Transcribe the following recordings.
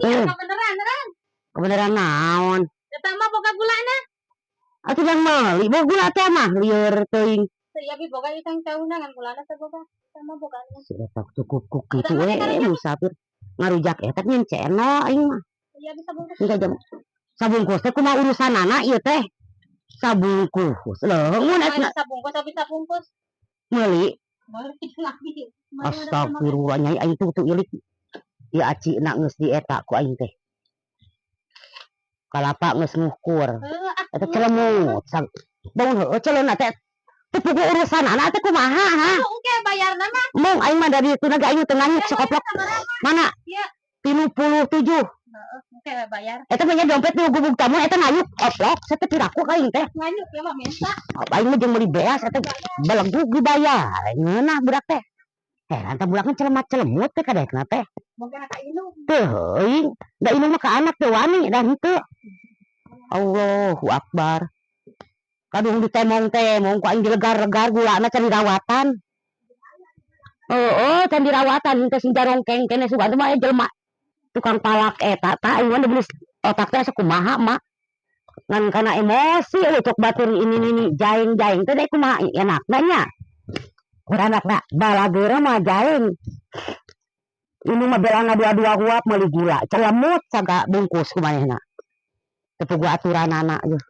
Kebeneran Kebeneran naon? eta mah boga gulana. Atuh yang meuli boga gula teh mah lieur teuing. Teu ya boga itang taunangan gulana teh boga. Sama boga. Si eta cukup kuk kitu we musafir. Ngarujak eta nyen ceno aing mah. Ya bisa bungkus. Enggak jam. Sabungkus teh kumaha urusanana ieu teh? Sabungkus. Leungun eta sabungkus tapi sabungkus. meuli. Meuli lagi. Astagfirullah nyai aing tuh ilik. Ieu aci na geus dieta ku aing teh. Kalapa geus ngukur. Eta celemut. Bangun heueuh celena teh. Teu puguh urusanana teh kumaha ha? Oke bayarna mah. Mong aing mah dari itu naga aing teu nganyuk sakoplok. Mana? Iya. 37. Oke bayar. Eta mah nya dompet nu gubuk tamu eta ngayuk oplok sateu piraku ka aing teh. Nganyuk ya mah minta. Aing mah jeung meuli beas eta belegug dibayar. Ngeunah budak teh. Heran teh budakna celemat-celemut teh kadekna teh. Boga ka indung. Teu heuing, da indung mah ka anak teh wani da henteu. Allahu Akbar. Kadung ditemong-temong ku aing dilegar-legar gulana can dirawatan. Oh, can dirawatan teh sing jarongkeng kene sugan mah jelema tukang palak eta tah aing mah geus otak teh sakumaha mak. Ngan kana emosi cok batur ini jaeng-jaeng teh kumaha enakna nya. Urang anakna balageura mah jaeng. Ini mah belana dua-dua uap meuli gula, celemut saga bungkus kumanehna. Teu puguh aturanana yeuh.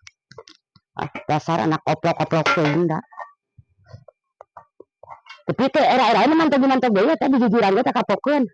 Dasar anak oplok-oplok teuing da. Tapi teh era-era mah mantep-mantep deui teh dijujuran teh kapokeun.